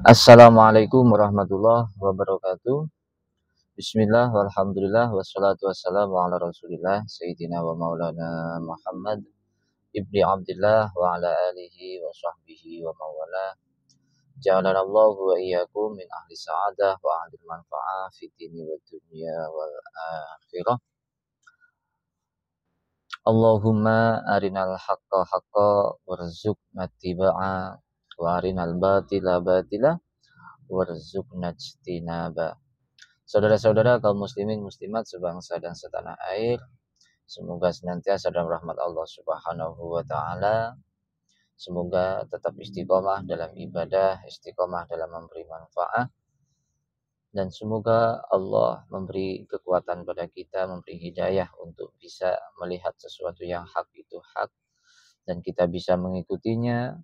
Assalamualaikum warahmatullahi wabarakatuh. Bismillah walhamdulillah wassalatu wassalamu ala rasulillah Sayyidina wa maulana Muhammad ibni Abdillah wa ala alihi wa sahbihi wa mawala. Ja'alanallahu wa iyyakum min ahli sa'adah wa ahli manfa'ah fi dini wa dunya wal akhirah. Allahumma arinal haqqa haqqa warzuqna ittiba'a wa arinal batila batila warzuqna ijtinaba. Saudara-saudara kaum muslimin muslimat sebangsa dan setanah air, semoga senantiasa dalam rahmat Allah Subhanahu wa taala. Semoga tetap istiqomah dalam ibadah, istiqomah dalam memberi manfaat, dan semoga Allah memberi kekuatan pada kita, memberi hidayah untuk bisa melihat sesuatu yang hak itu hak, dan kita bisa mengikutinya.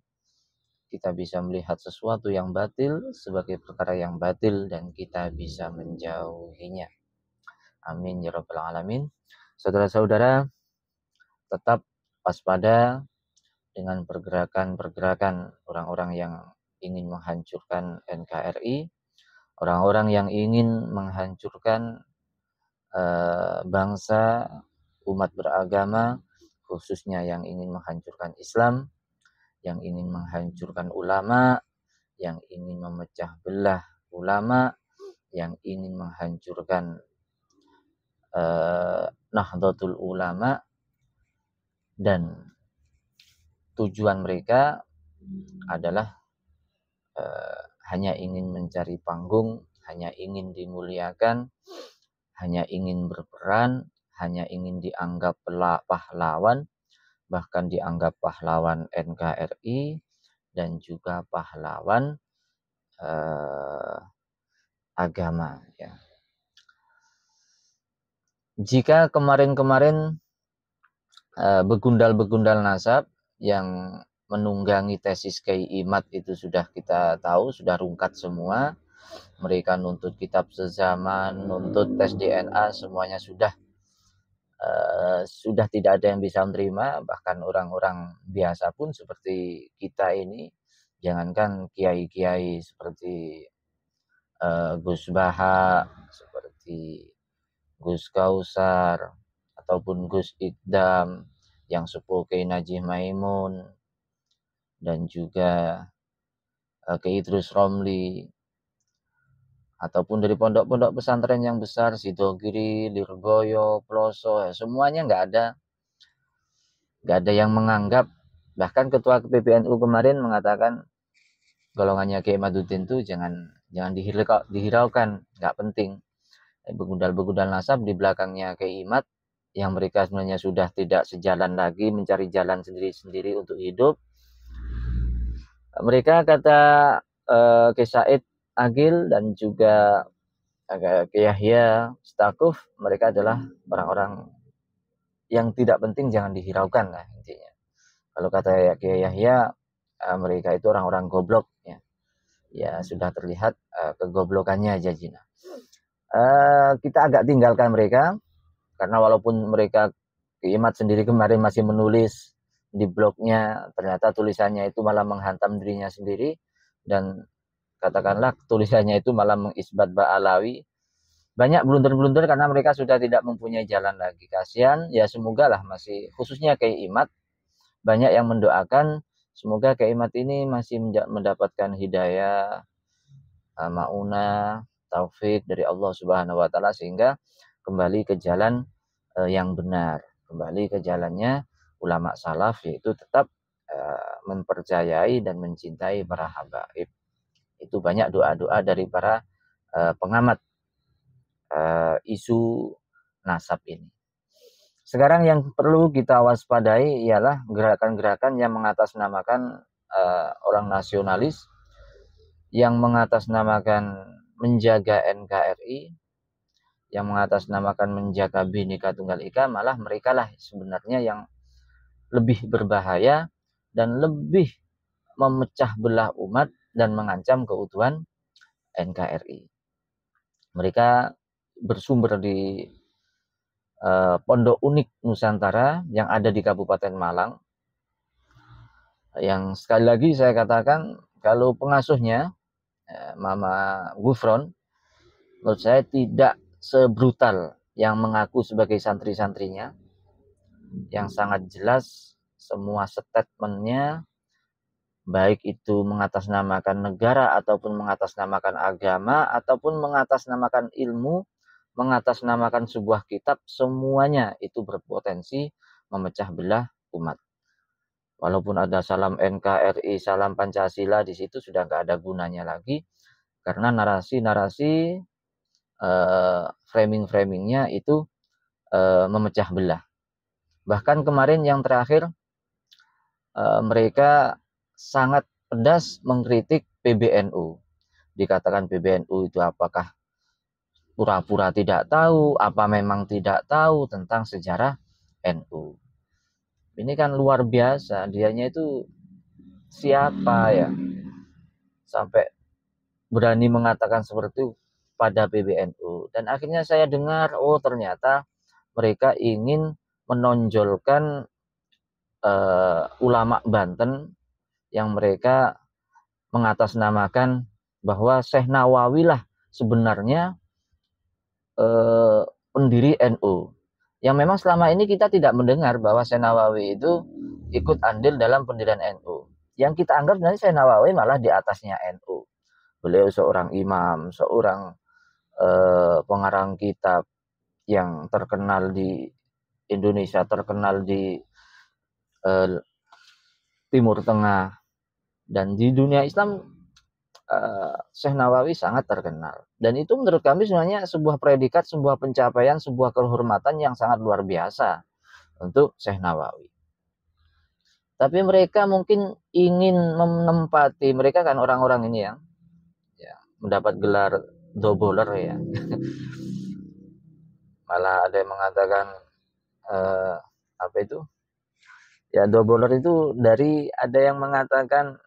Kita bisa melihat sesuatu yang batil sebagai perkara yang batil, dan kita bisa menjauhinya. Amin ya rabbal alamin. Saudara-saudara, tetap waspada dengan pergerakan-pergerakan orang-orang yang ingin menghancurkan NKRI, orang-orang yang ingin menghancurkan bangsa, umat beragama, khususnya yang ingin menghancurkan Islam, yang ingin menghancurkan ulama, yang ingin memecah belah ulama, yang ingin menghancurkan Nahdlatul Ulama, dan tujuan mereka adalah hanya ingin mencari panggung, hanya ingin dimuliakan, hanya ingin berperan, hanya ingin dianggap pahlawan, bahkan dianggap pahlawan NKRI dan juga pahlawan agama ya. Jika kemarin-kemarin begundal-begundal nasab yang menunggangi tesis Kiai Imad itu sudah kita tahu, sudah rungkat semua. Mereka nuntut kitab sezaman, nuntut tes DNA, semuanya sudah tidak ada yang bisa menerima. Bahkan orang-orang biasa pun seperti kita ini, jangankan kiai-kiai seperti Gus Baha, seperti Gus Kausar, ataupun Gus Ikdam yang sepuh Kiai Najih Maimun, dan juga Kiai Idrus Romli, ataupun dari pondok-pondok pesantren yang besar, Sidogiri, Lirboyo, Ploso, ya, semuanya nggak ada yang menganggap. Bahkan ketua PBNU kemarin mengatakan golongannya Kiai Imaduddin itu jangan dihiraukan, nggak penting. Begundal-begundal nasab di belakangnya Kiai Imad, yang mereka sebenarnya sudah tidak sejalan lagi, mencari jalan sendiri-sendiri untuk hidup. Mereka kata Kiai Said Agil dan juga Kiai Yahya Stakuf, mereka adalah orang-orang yang tidak penting, jangan dihiraukan lah intinya. Kalau kata Kiai Yahya, mereka itu orang-orang goblok ya. Ya sudah terlihat kegoblokannya Jajina. Kita agak tinggalkan mereka, karena walaupun mereka Kiai Imad sendiri kemarin masih menulis di blognya, ternyata tulisannya itu malah menghantam dirinya sendiri, dan katakanlah tulisannya itu malah mengisbat Ba'alawi. Banyak blunder-blunder karena mereka sudah tidak mempunyai jalan lagi. Kasihan, ya semoga lah masih, khususnya Kiai Imad, banyak yang mendoakan semoga Kiai Imad ini masih mendapatkan hidayah, maunah, taufik dari Allah Subhanahu wa taala, sehingga kembali ke jalan yang benar, kembali ke jalannya ulama salaf, yaitu tetap mempercayai dan mencintai para habaib. Itu banyak doa-doa dari para pengamat isu nasab ini. Sekarang yang perlu kita waspadai ialah gerakan-gerakan yang mengatasnamakan orang nasionalis, yang mengatasnamakan menjaga NKRI, yang mengatasnamakan menjaga Bhinneka Tunggal Ika. Malah mereka lah sebenarnya yang lebih berbahaya dan lebih memecah belah umat dan mengancam keutuhan NKRI. Mereka bersumber di Pondok Unik Nusantara yang ada di Kabupaten Malang, yang sekali lagi saya katakan, kalau pengasuhnya Mama Gufron, menurut saya tidak sebrutal yang mengaku sebagai santri-santrinya, yang sangat jelas semua statementnya, baik itu mengatasnamakan negara ataupun mengatasnamakan agama ataupun mengatasnamakan ilmu, mengatasnamakan sebuah kitab, semuanya itu berpotensi memecah belah umat. Walaupun ada salam NKRI, salam Pancasila, di situ sudah nggak ada gunanya lagi, karena narasi-narasi framing-framingnya itu memecah belah. Bahkan kemarin yang terakhir, mereka sangat pedas mengkritik PBNU. Dikatakan PBNU itu apakah pura-pura tidak tahu, apa memang tidak tahu tentang sejarah NU. Ini kan luar biasa, dianya itu siapa ya sampai berani mengatakan seperti itu pada PBNU. Dan akhirnya saya dengar, oh ternyata mereka ingin menonjolkan ulama Banten yang mereka mengatasnamakan bahwa Syekh Nawawi lah sebenarnya pendiri NU. Yang memang selama ini kita tidak mendengar bahwa Syekh Nawawi itu ikut andil dalam pendirian NU. Yang kita anggap sebenarnya Syekh Nawawi malah di atasnya NU. Beliau seorang imam, seorang pengarang kitab yang terkenal di Indonesia, terkenal di Timur Tengah, dan di dunia Islam Syekh Nawawi sangat terkenal. Dan itu menurut kami sebenarnya sebuah predikat, sebuah pencapaian, sebuah kehormatan yang sangat luar biasa untuk Syekh Nawawi. Tapi mereka mungkin ingin menempati, mereka kan orang-orang ini ya mendapat gelar doboler ya. Malah ada yang mengatakan apa itu? Ya doboler itu dari, ada yang mengatakan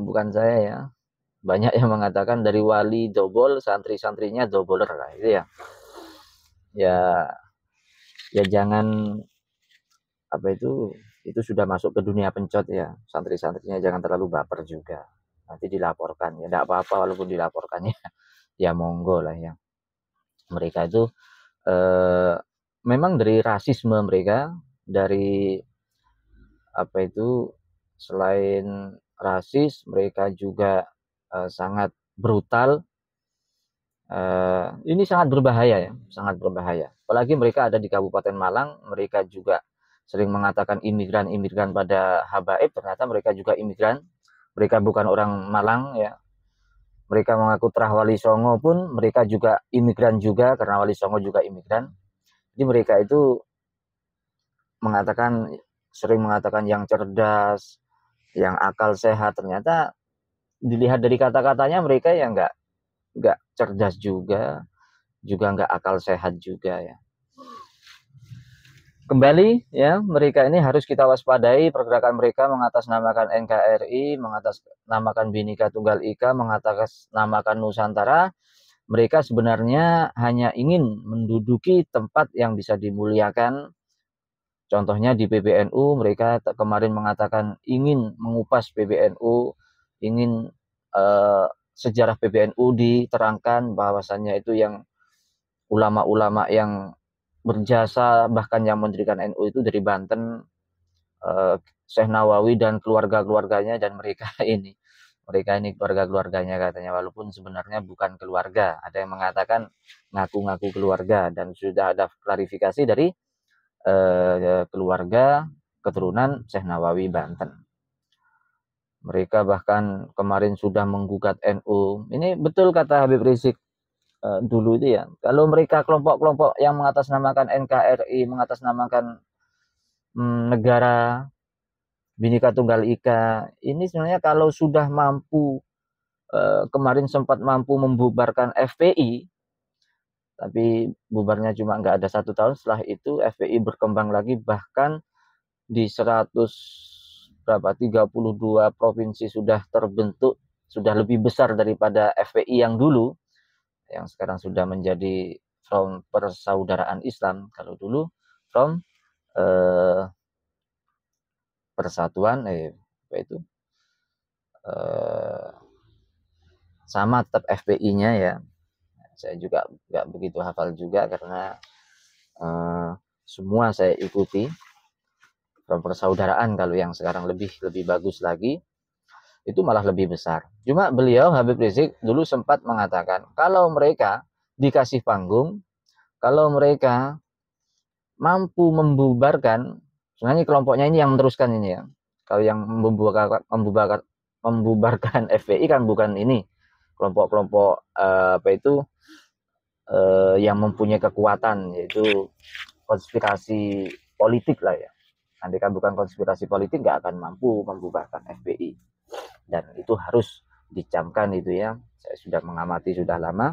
bukan saya ya. Banyak yang mengatakan dari wali dobol, santri-santrinya doboler lah itu ya. Ya jangan apa itu sudah masuk ke dunia pencot ya. Santri-santrinya jangan terlalu baper juga. Nanti dilaporkan ya, enggak apa-apa walaupun dilaporkannya ya monggo lah ya. Mereka itu memang dari rasisme mereka, dari apa itu, selain rasis mereka juga sangat brutal. Ini sangat berbahaya ya, sangat berbahaya. Apalagi mereka ada di Kabupaten Malang, mereka juga sering mengatakan imigran-imigran pada habaib, ternyata mereka juga imigran. Mereka bukan orang Malang ya. Mereka mengaku Trah Wali Songo pun mereka juga imigran juga, karena Wali Songo juga imigran. Jadi mereka itu sering mengatakan yang cerdas, yang akal sehat, ternyata dilihat dari kata-katanya mereka yang nggak cerdas juga nggak akal sehat juga ya. Kembali ya, mereka ini harus kita waspadai pergerakan mereka mengatasnamakan NKRI, mengatasnamakan Bhinneka Tunggal Ika, mengatasnamakan Nusantara. Mereka sebenarnya hanya ingin menduduki tempat yang bisa dimuliakan. Contohnya di PBNU, mereka kemarin mengatakan ingin mengupas PBNU, ingin sejarah PBNU diterangkan bahwasannya itu yang ulama-ulama yang berjasa, bahkan yang mendirikan NU itu dari Banten, Syekh Nawawi dan keluarga-keluarganya, dan mereka ini keluarga-keluarganya katanya, walaupun sebenarnya bukan keluarga. Ada yang mengatakan ngaku-ngaku keluarga, dan sudah ada klarifikasi dari keluarga keturunan Syekh Nawawi Banten. Mereka bahkan kemarin sudah menggugat NU. Ini betul kata Habib Rizik dulu itu ya, kalau mereka kelompok-kelompok yang mengatasnamakan NKRI, mengatasnamakan negara, Bhinneka Tunggal Ika, ini sebenarnya kalau sudah mampu, kemarin sempat mampu membubarkan FPI, tapi bubarnya cuma nggak ada 1 tahun, setelah itu FPI berkembang lagi, bahkan di 32 provinsi sudah terbentuk, sudah lebih besar daripada FPI yang dulu, yang sekarang sudah menjadi Front Persaudaraan Islam. Kalau dulu Front Persatuan apa itu sama tetap FPI-nya ya. Saya juga nggak begitu hafal juga karena semua saya ikuti. Persaudaraan kalau yang sekarang lebih bagus lagi, itu malah lebih besar. Cuma beliau Habib Rizik dulu sempat mengatakan kalau mereka dikasih panggung, kalau mereka mampu membubarkan, sebenarnya kelompoknya ini yang meneruskan ini ya. Kalau yang membubarkan FPI kan bukan ini kelompok-kelompok apa itu yang mempunyai kekuatan, yaitu konspirasi politik lah ya. Andai kan bukan konspirasi politik nggak akan mampu membubarkan FPI, dan itu harus dicamkan itu ya. Saya sudah mengamati sudah lama,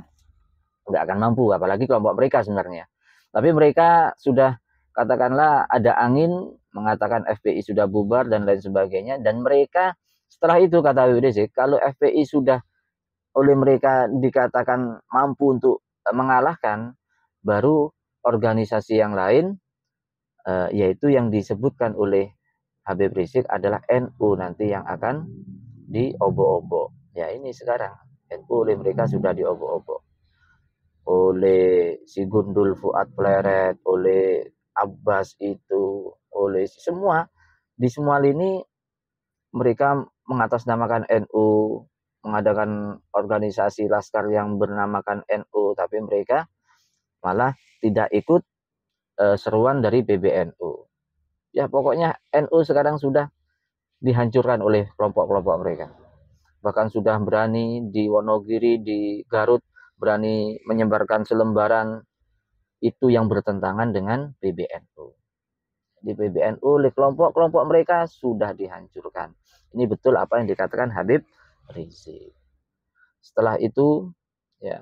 nggak akan mampu, apalagi kelompok mereka sebenarnya. Tapi mereka sudah katakanlah ada angin mengatakan FPI sudah bubar dan lain sebagainya, dan mereka setelah itu kata Habib Rizik, kalau FPI sudah oleh mereka dikatakan mampu untuk mengalahkan, baru organisasi yang lain yaitu yang disebutkan oleh Habib Rizik adalah NU nanti yang akan diobok-obok. Ya ini sekarang NU oleh mereka sudah diobok-obok oleh si Gundul Fuad Pleret, oleh Abbas itu, oleh semua, di semua lini mereka mengatasnamakan NU, mengadakan organisasi laskar yang bernamakan NU, tapi mereka malah tidak ikut seruan dari PBNU. Ya pokoknya NU sekarang sudah dihancurkan oleh kelompok-kelompok mereka. Bahkan sudah berani di Wonogiri, di Garut, berani menyebarkan selembaran itu yang bertentangan dengan PBNU. Di PBNU oleh kelompok-kelompok mereka sudah dihancurkan. Ini betul apa yang dikatakan Habib Rizik. Setelah itu ya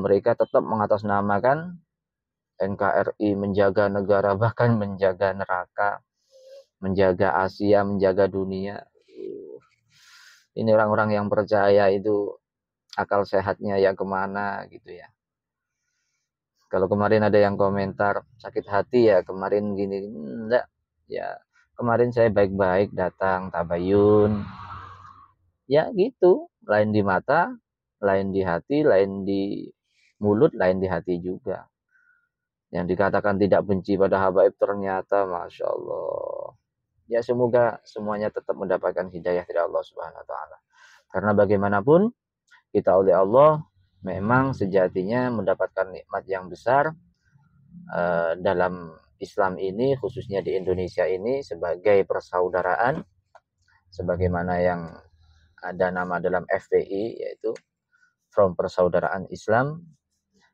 mereka tetap mengatasnamakan NKRI, menjaga negara, bahkan menjaga neraka, menjaga Asia, menjaga dunia. Ini orang-orang yang percaya itu akal sehatnya ya kemana gitu ya. Kalau kemarin ada yang komentar sakit hati ya kemarin gini, enggak ya, kemarin saya baik-baik datang tabayun ya gitu, lain di mata, lain di hati, lain di mulut, lain di hati juga. Yang dikatakan tidak benci pada habaib ternyata Masya Allah. Ya semoga semuanya tetap mendapatkan hidayah dari Allah Subhanahu Wa Taala. Karena bagaimanapun kita oleh Allah memang sejatinya mendapatkan nikmat yang besar dalam Islam ini, khususnya di Indonesia ini, sebagai persaudaraan, sebagaimana yang ada nama dalam FPI, yaitu Front Persaudaraan Islam.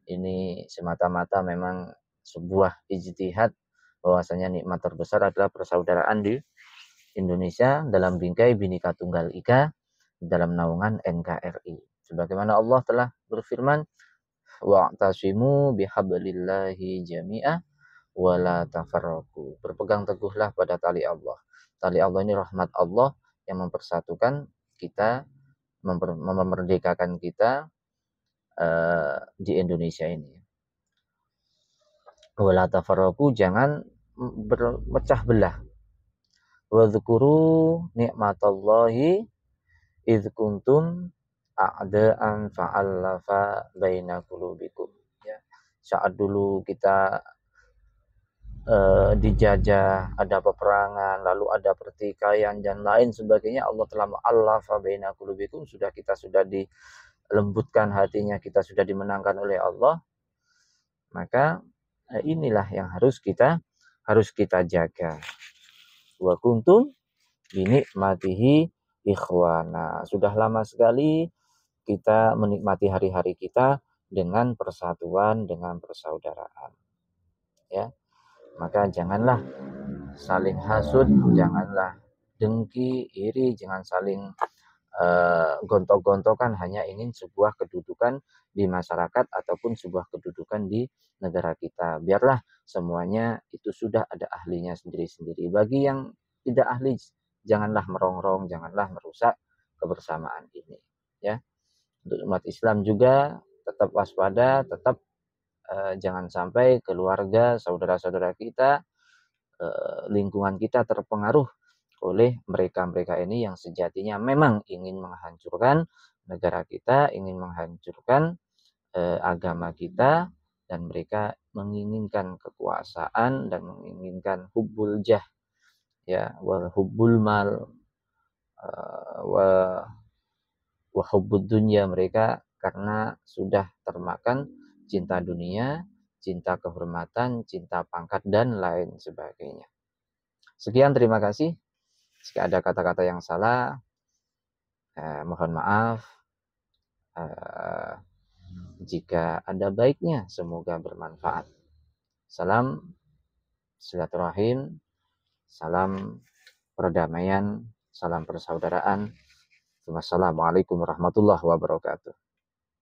Ini semata-mata memang sebuah ijtihad bahwasanya nikmat terbesar adalah persaudaraan di Indonesia dalam bingkai Bhinneka Tunggal Ika dalam naungan NKRI. Sebagaimana Allah telah berfirman, wa'tasimu bihablillahi jami'ah wala tafarraqu. Berpegang teguhlah pada tali Allah. Tali Allah ini rahmat Allah yang mempersatukan kita, memerdekakan kita di Indonesia ini. Wala tafarraqu, jangan bermecah belah. Wa dzkuru nikmatallahi idz kuntum a'daan fa'alafa baina qulubikum. Ya. Saat dulu kita dijajah, ada peperangan, lalu ada pertikaian dan lain sebagainya, Allah telah ma'alafa baina qulubikum, sudah dilembutkan hatinya, kita sudah dimenangkan oleh Allah. Maka inilah yang harus kita jaga. Wa kuntum binikmatihi ikhwana. Sudah lama sekali kita menikmati hari-hari kita dengan persatuan, dengan persaudaraan. Ya. Maka janganlah saling hasud, janganlah dengki, iri, jangan saling gontok-gontokan hanya ingin sebuah kedudukan di masyarakat ataupun sebuah kedudukan di negara kita. Biarlah semuanya itu sudah ada ahlinya sendiri-sendiri. Bagi yang tidak ahli, janganlah merongrong, janganlah merusak kebersamaan ini. Ya, untuk umat Islam juga tetap waspada, tetap jangan sampai keluarga, saudara-saudara kita, lingkungan kita terpengaruh oleh mereka-mereka ini yang sejatinya memang ingin menghancurkan, negara kita, ingin menghancurkan agama kita, dan mereka menginginkan kekuasaan dan menginginkan hubbul jah, ya, wal hubbul mal, wa hubbud dunya. Mereka karena sudah termakan cinta dunia, cinta kehormatan, cinta pangkat, dan lain sebagainya. Sekian, terima kasih. Jika ada kata-kata yang salah, mohon maaf. Jika ada baiknya, semoga bermanfaat. Salam silaturahim, salam perdamaian, salam persaudaraan. Wassalamualaikum warahmatullahi wabarakatuh.